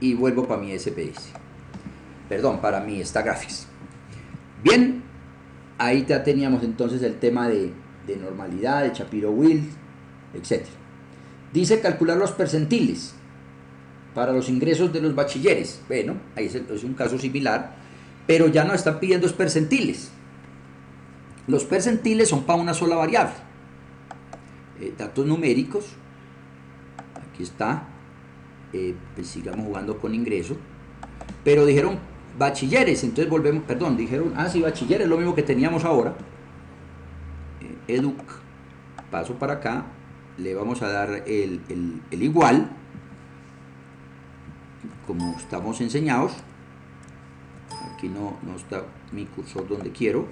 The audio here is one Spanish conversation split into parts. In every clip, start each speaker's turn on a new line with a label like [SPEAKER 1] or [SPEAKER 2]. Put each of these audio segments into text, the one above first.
[SPEAKER 1] y vuelvo para mi SPS. Perdón, para mi Stackgraphics. Bien, ahí ya teníamos entonces el tema de normalidad, de Shapiro-Wills, etc. Dice calcular los percentiles para los ingresos de los bachilleres. Bueno, ahí es un caso similar, pero ya no están pidiendo los percentiles. Los percentiles son para una sola variable. Datos numéricos, aquí está, pues sigamos jugando con ingreso, pero dijeron bachilleres, entonces volvemos, perdón, dijeron, sí, bachilleres, lo mismo que teníamos ahora. Educ, paso para acá, le vamos a dar el igual, como estamos enseñados. Aquí no está mi cursor donde quiero,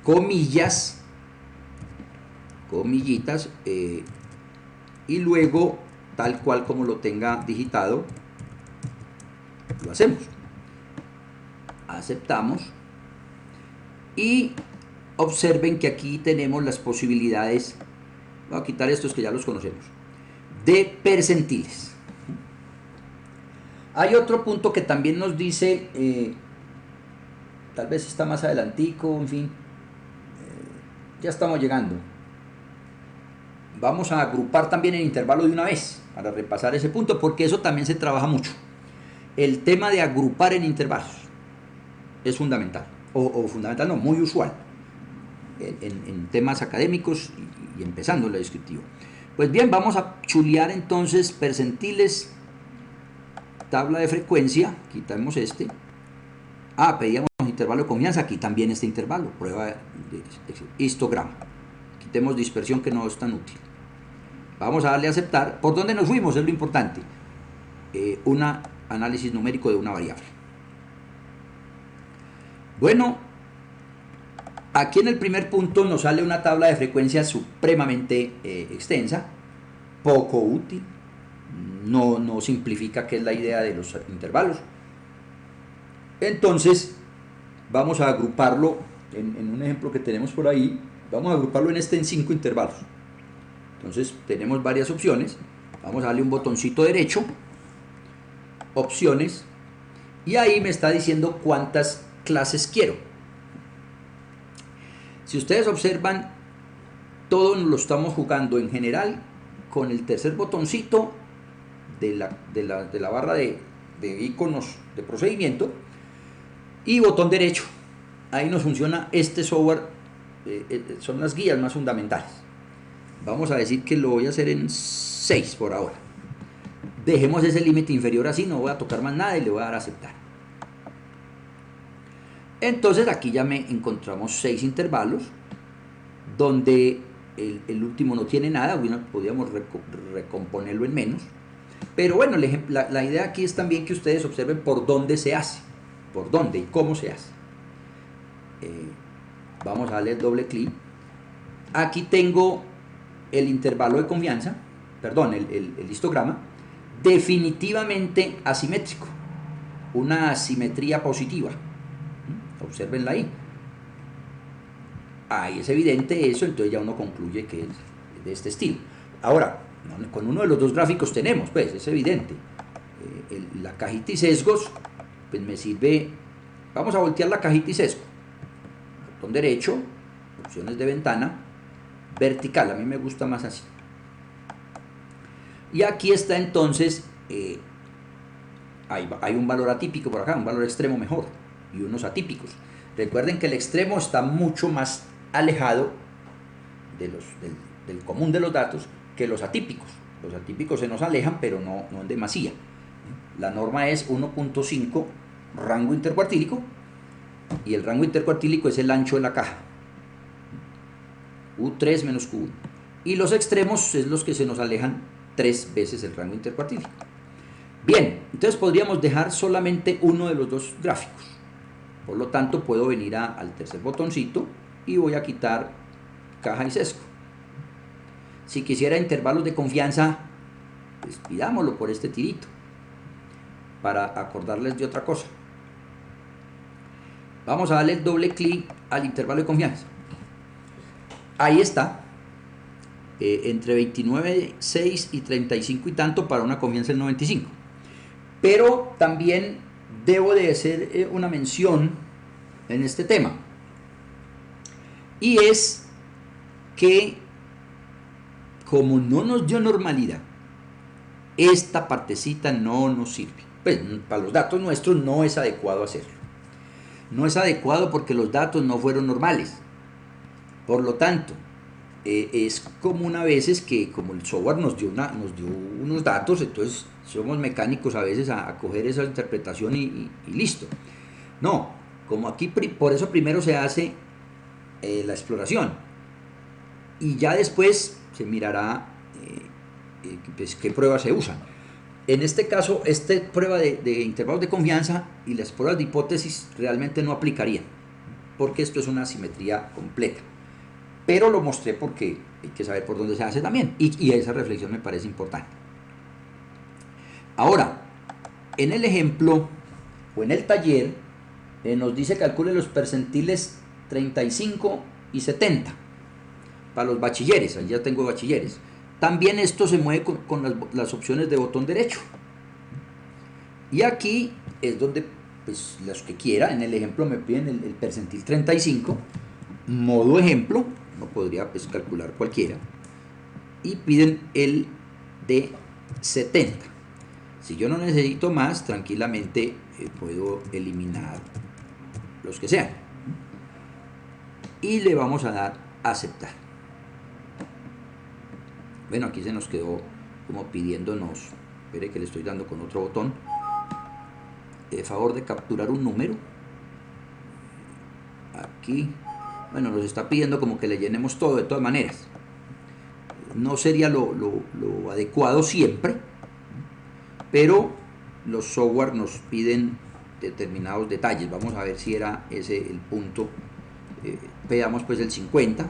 [SPEAKER 1] comillas, comillitas, y luego tal cual como lo tenga digitado lo hacemos, aceptamos y observen que aquí tenemos las posibilidades. Voy a quitar estos que ya los conocemos, de percentiles. Hay otro punto que también nos dice, tal vez está más adelantico, en fin, ya estamos llegando. Vamos a agrupar también el intervalo de una vez para repasar ese punto, porque eso también se trabaja mucho. El tema de agrupar en intervalos es fundamental, o fundamental no, muy usual en temas académicos y empezando en la descriptiva. Pues bien, vamos a chulear entonces percentiles, tabla de frecuencia, quitamos este. Pedíamos intervalo de confianza, aquí también este intervalo, prueba de histograma. Quitemos dispersión, que no es tan útil. Vamos a darle a aceptar. ¿Por dónde nos fuimos? Es lo importante. Un análisis numérico de una variable. Bueno, aquí en el primer punto nos sale una tabla de frecuencia supremamente extensa, poco útil, no simplifica qué es la idea de los intervalos. Entonces vamos a agruparlo en un ejemplo que tenemos por ahí. Vamos a agruparlo en 5 intervalos. Entonces tenemos varias opciones. Vamos a darle un botoncito derecho, opciones, y ahí me está diciendo cuántas clases quiero. Si ustedes observan, todo lo estamos jugando en general con el tercer botoncito de la barra de iconos de procedimiento y botón derecho. Ahí nos funciona este software, son las guías más fundamentales. Vamos a decir que lo voy a hacer en 6 por ahora. Dejemos ese límite inferior así, no voy a tocar más nada y le voy a dar a aceptar. Entonces aquí ya me encontramos 6 intervalos, donde el último no tiene nada. Podríamos recomponerlo en menos. Pero bueno, la idea aquí es también que ustedes observen por dónde se hace, por dónde y cómo se hace. Vamos a darle doble clic. Aquí tengo el intervalo de confianza, perdón, el histograma, definitivamente asimétrico, una asimetría positiva. Obsérvenla ahí. Ahí es evidente eso, entonces ya uno concluye que es de este estilo. Ahora, con uno de los dos gráficos tenemos, pues es evidente. La cajita y sesgos, pues me sirve. Vamos a voltear la cajita y sesgo. Botón derecho, opciones de ventana, vertical, a mí me gusta más así. Y aquí está entonces, hay un valor atípico por acá, un valor extremo mejor, y unos atípicos. Recuerden que el extremo está mucho más alejado del común de los datos que los atípicos. Los atípicos se nos alejan, pero no en demasía. La norma es 1.5 rango intercuartílico, y el rango intercuartílico es el ancho de la caja, U3 menos Q1. Y los extremos es los que se nos alejan 3 veces el rango intercuartílico. Bien, entonces podríamos dejar solamente uno de los dos gráficos. Por lo tanto, puedo venir al tercer botoncito y voy a quitar caja y sesgo. Si quisiera intervalos de confianza, pues pidámoslo por este tirito, para acordarles de otra cosa. Vamos a darle el doble clic al intervalo de confianza. Ahí está, entre 29,6 y 35 y tanto para una confianza del 95. Pero también debo de hacer una mención en este tema, y es que como no nos dio normalidad, esta partecita no nos sirve. Pues para los datos nuestros no es adecuado hacerlo. No es adecuado porque los datos no fueron normales. Por lo tanto, es común a veces que como el software nos dio unos datos, entonces somos mecánicos a veces a coger esa interpretación y listo. No, como aquí por eso primero se hace la exploración y ya después se mirará pues, qué pruebas se usan. En este caso, esta prueba de intervalos de confianza y las pruebas de hipótesis realmente no aplicarían, porque esto es una simetría completa. Pero lo mostré porque hay que saber por dónde se hace también, y esa reflexión me parece importante. Ahora, en el ejemplo o en el taller nos dice calcule los percentiles 35 y 70 para los bachilleres. Ahí ya tengo bachilleres. También esto se mueve con las opciones de botón derecho. Y aquí es donde, pues, los que quiera, en el ejemplo me piden el percentil 35, modo ejemplo, no podría pues calcular cualquiera, y piden el de 70. Si yo no necesito más, tranquilamente puedo eliminar los que sean. Y le vamos a dar a aceptar. Bueno, aquí se nos quedó como pidiéndonos, espere que le estoy dando con otro botón, favor de capturar un número. Aquí, bueno, nos está pidiendo como que le llenemos todo. De todas maneras, no sería lo adecuado siempre, pero los software nos piden determinados detalles. Vamos a ver si era ese el punto. Veamos pues el 50,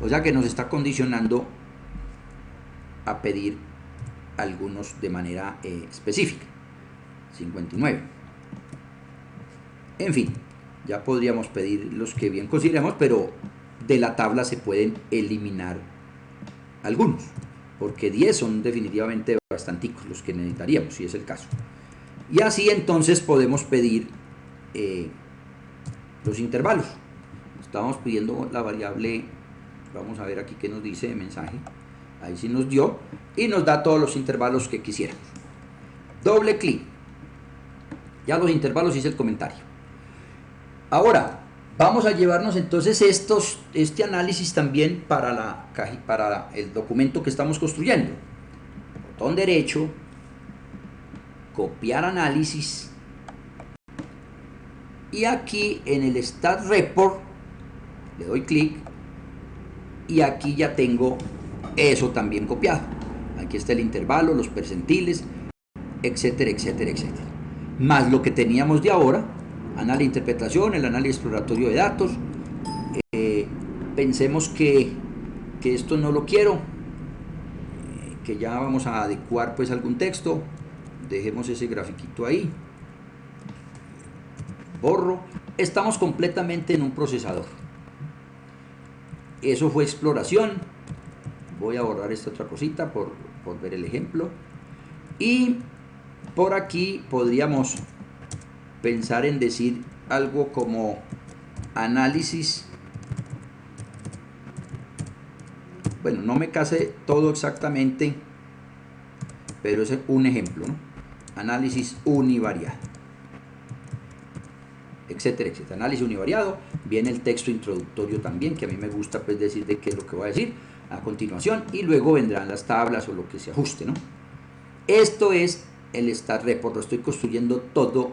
[SPEAKER 1] o sea que nos está condicionando a pedir algunos de manera específica. 59. En fin, ya podríamos pedir los que bien consideramos, pero de la tabla se pueden eliminar algunos, porque 10 son definitivamente bastanticos los que necesitaríamos, si es el caso. Y así entonces podemos pedir los intervalos. Estamos pidiendo la variable, vamos a ver aquí qué nos dice de mensaje. Ahí sí nos dio y nos da todos los intervalos que quisiéramos. Doble clic. Ya los intervalos hice el comentario. Ahora vamos a llevarnos entonces este análisis también para el documento que estamos construyendo. Botón derecho, copiar análisis, y aquí en el Stat Report le doy clic y aquí ya tengo eso también copiado. Aquí está el intervalo, los percentiles, etcétera, etcétera, etcétera. Más lo que teníamos de ahora, análisis de interpretación, el análisis exploratorio de datos. Pensemos que esto no lo quiero, que ya vamos a adecuar pues algún texto. Dejemos ese grafiquito ahí. Borro. Estamos completamente en un procesador. Eso fue exploración. Voy a borrar esta otra cosita por ver el ejemplo. Y por aquí podríamos pensar en decir algo como análisis. Bueno, no me case todo exactamente, pero es un ejemplo, ¿no? Análisis univariado, etcétera, etcétera. Análisis univariado. Viene el texto introductorio también, que a mí me gusta pues decir de qué es lo que voy a decir a continuación, y luego vendrán las tablas o lo que se ajuste, ¿no? Esto es el Stat Report. Lo estoy construyendo todo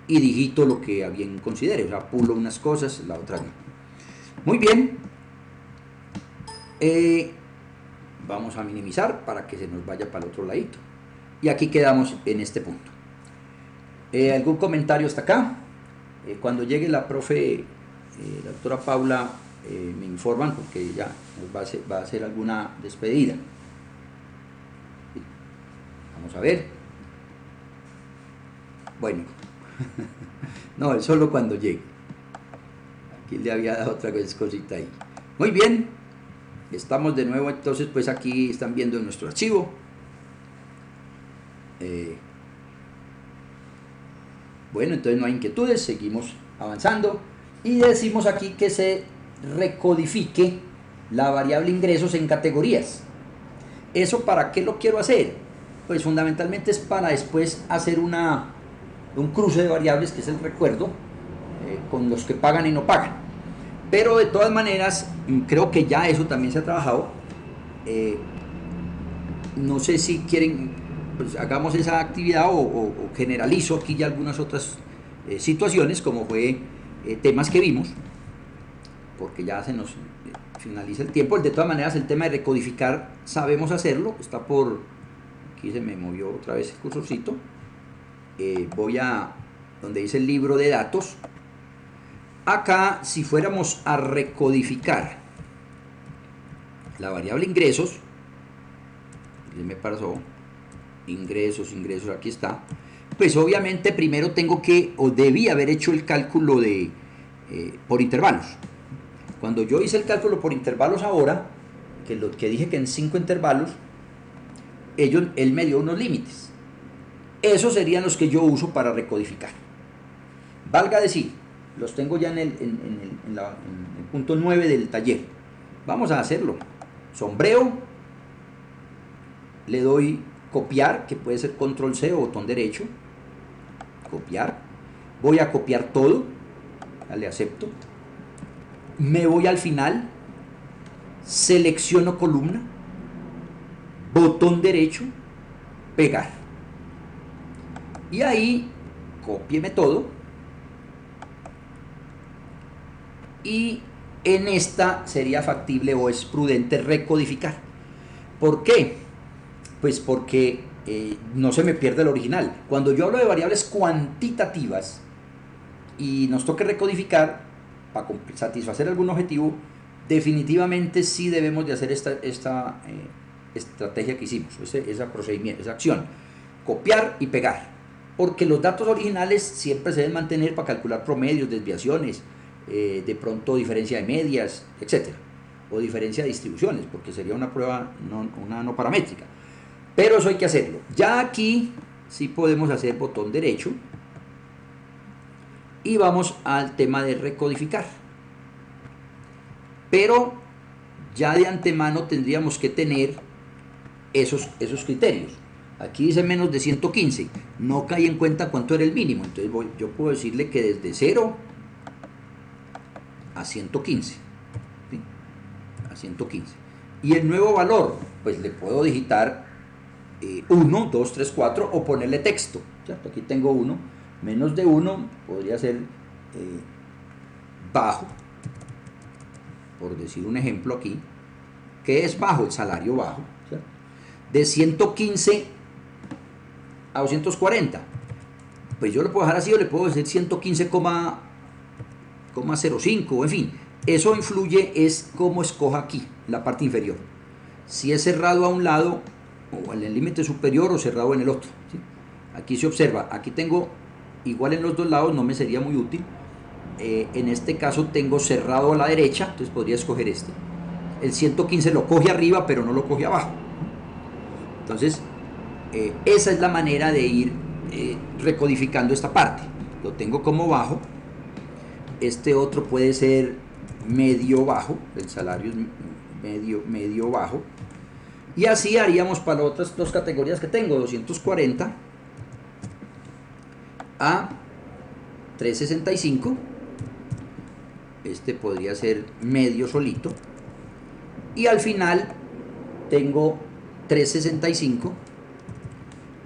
[SPEAKER 1] y digito lo que a bien considere, o sea, pulo unas cosas, la otra no. Muy bien. Vamos a minimizar para que se nos vaya para el otro ladito, y aquí quedamos en este punto. ¿Algún comentario hasta acá? Cuando llegue la profe, la doctora Paula, me informan, porque ya nos va a hacer alguna despedida. Vamos a ver. Bueno, no, es solo cuando llegue. Aquí le había dado otra cosita ahí. Muy bien, estamos de nuevo entonces, pues aquí están viendo nuestro archivo. Bueno, entonces no hay inquietudes, seguimos avanzando y decimos aquí que se recodifique la variable ingresos en categorías. ¿Eso para qué lo quiero hacer? Pues fundamentalmente es para después hacer un cruce de variables, que es el recuerdo, con los que pagan y no pagan. Pero de todas maneras, creo que ya eso también se ha trabajado. No sé si quieren, pues hagamos esa actividad o generalizo aquí ya algunas otras situaciones, como fue temas que vimos, porque ya se nos finaliza el tiempo. De todas maneras, el tema de recodificar sabemos hacerlo, está por, aquí se me movió otra vez el cursorcito, voy a donde dice el libro de datos. Acá, si fuéramos a recodificar la variable ingresos, me pasó, ingresos, aquí está, pues obviamente primero tengo que, o debí haber hecho el cálculo de por intervalos. Cuando yo hice el cálculo por intervalos ahora, que lo que dije que en 5 intervalos, él me dio unos límites. Esos serían los que yo uso para recodificar. Valga decir, los tengo ya en el punto 9 del taller. Vamos a hacerlo. Sombreo, le doy copiar, que puede ser control C o botón derecho. Copiar. Voy a copiar todo. Le acepto. Me voy al final. Selecciono columna. Botón derecho. Pegar. Y ahí, cópieme todo. Y en esta sería factible o es prudente recodificar. ¿Por qué? Pues porque no se me pierde el original. Cuando yo hablo de variables cuantitativas y nos toque recodificar para satisfacer algún objetivo, definitivamente sí debemos de hacer esta estrategia que hicimos, esa procedimiento, esa acción, copiar y pegar, porque los datos originales siempre se deben mantener para calcular promedios, desviaciones, de pronto diferencia de medias, etcétera, o diferencia de distribuciones, porque sería una prueba no paramétrica. Pero eso hay que hacerlo. Ya aquí sí podemos hacer botón derecho y vamos al tema de recodificar. Pero ya de antemano tendríamos que tener esos criterios. Aquí dice menos de 115. No cae en cuenta cuánto era el mínimo. Entonces yo puedo decirle que desde 0 a 115. ¿Sí? A 115. Y el nuevo valor, pues le puedo digitar 1, 2, 3, 4 o ponerle texto. ¿Cierto? Aquí tengo 1. Menos de 1 podría ser bajo, por decir un ejemplo aquí. ¿Qué es bajo? El salario bajo. ¿Cierto? De 115 a 240. Pues yo lo puedo dejar así o le puedo decir 115,05, en fin. Eso influye es cómo escoja aquí, la parte inferior. Si es cerrado a un lado o en el límite superior o cerrado en el otro. ¿Sí? Aquí se observa, aquí tengo igual en los dos lados, no me sería muy útil. En este caso tengo cerrado a la derecha, entonces podría escoger este. El 115 lo coge arriba, pero no lo coge abajo. Entonces, esa es la manera de ir recodificando esta parte. Lo tengo como bajo. Este otro puede ser medio bajo, el salario es medio bajo. Y así haríamos para las otras dos categorías que tengo, 240 a 365. Este podría ser medio solito. Y al final tengo 365.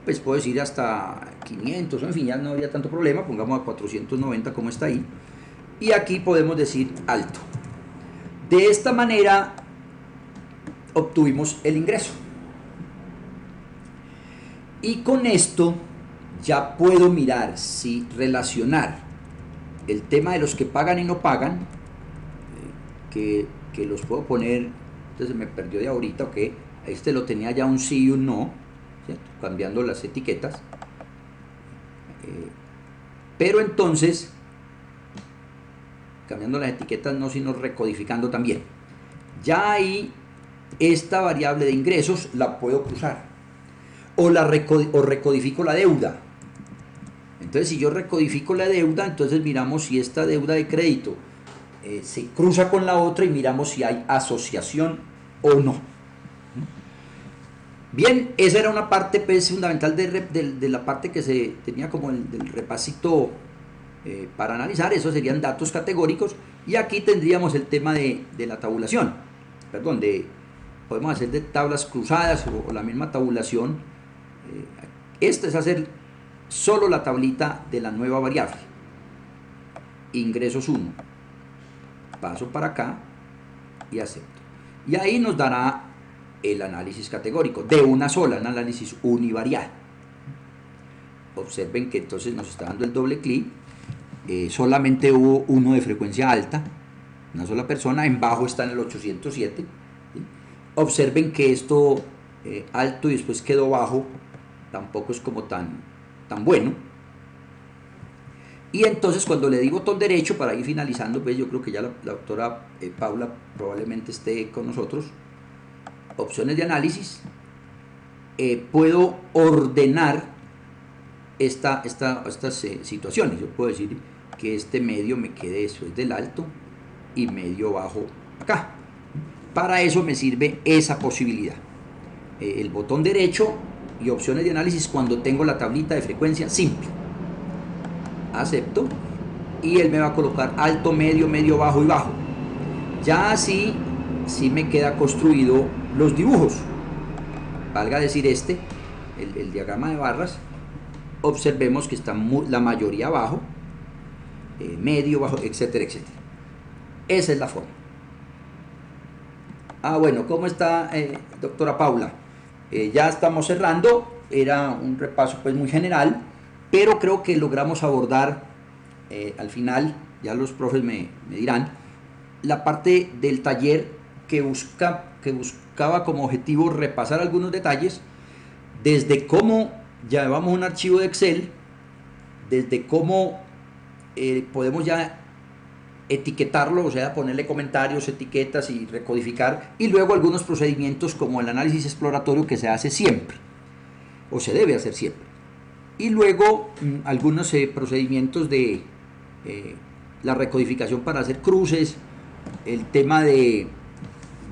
[SPEAKER 1] Pues puedo decir hasta 500, en fin, ya no habría tanto problema. Pongamos a 490 como está ahí. Y aquí podemos decir alto. De esta manera obtuvimos el ingreso. Y con esto ya puedo mirar si relacionar el tema de los que pagan y no pagan, que los puedo poner, entonces me perdió de ahorita, ok, este lo tenía ya un sí y un no, ¿cierto? Cambiando las etiquetas, pero entonces, cambiando las etiquetas no, sino recodificando también, ya ahí esta variable de ingresos la puedo cruzar. o recodifico la deuda. Entonces, si yo recodifico la deuda, entonces miramos si esta deuda de crédito se cruza con la otra y miramos si hay asociación o no. Bien, esa era una parte pues, fundamental de la parte que se tenía como del repasito para analizar. Eso serían datos categóricos. Y aquí tendríamos el tema de la tabulación. Perdón, podemos hacer de tablas cruzadas o la misma tabulación. Esto es hacer solo la tablita de la nueva variable. Ingresos 1. Paso para acá y acepto. Y ahí nos dará el análisis categórico de una sola, un análisis univarial. Observen que entonces nos está dando el doble clic. Solamente hubo uno de frecuencia alta, una sola persona, en bajo está en el 807. ¿Sí? Observen que esto alto y después quedó bajo, tampoco es como tan bueno. Y entonces cuando le di botón derecho para ir finalizando, pues yo creo que ya la doctora Paula probablemente esté con nosotros. Opciones de análisis, puedo ordenar estas situaciones. Yo puedo decir que este medio me quede después del alto y medio bajo acá. Para eso me sirve esa posibilidad. El botón derecho y opciones de análisis cuando tengo la tablita de frecuencia simple. Acepto y él me va a colocar alto, medio, bajo y bajo. Ya así sí me queda construido los dibujos. Valga decir el diagrama de barras. Observemos que está la mayoría abajo, medio, bajo, etcétera, etcétera. Esa es la forma. Bueno, ¿cómo está, doctora Paula? Ya estamos cerrando. Era un repaso pues muy general, pero creo que logramos abordar al final, ya los profes me dirán, la parte del taller que buscaba como objetivo repasar algunos detalles, desde cómo llevamos un archivo de Excel, desde cómo podemos ya etiquetarlo, o sea, ponerle comentarios, etiquetas y recodificar, y luego algunos procedimientos como el análisis exploratorio que se hace siempre, o se debe hacer siempre. Y luego algunos procedimientos de la recodificación para hacer cruces, el tema de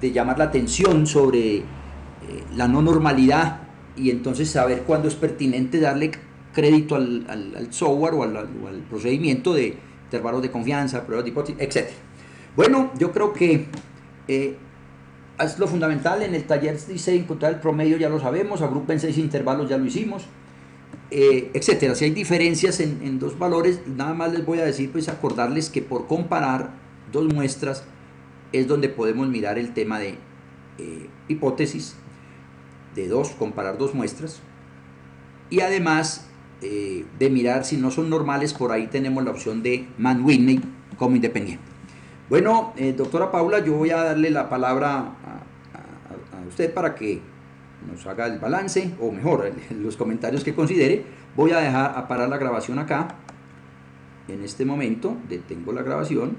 [SPEAKER 1] llamar la atención sobre la no normalidad y entonces saber cuándo es pertinente darle crédito al software o al procedimiento de intervalos de confianza, pruebas de hipótesis, etc. Bueno, yo creo que es lo fundamental. En el taller dice encontrar el promedio, ya lo sabemos, agrupen 6 intervalos, ya lo hicimos, etcétera. Si hay diferencias en dos valores, nada más les voy a decir, pues acordarles que por comparar dos muestras es donde podemos mirar el tema de hipótesis, comparar dos muestras, y además de mirar si no son normales. Por ahí tenemos la opción de Mann-Whitney como independiente. Bueno, doctora Paula, yo voy a darle la palabra a usted para que nos haga el balance, o mejor, los comentarios que considere. Voy a parar la grabación acá, en este momento, detengo la grabación.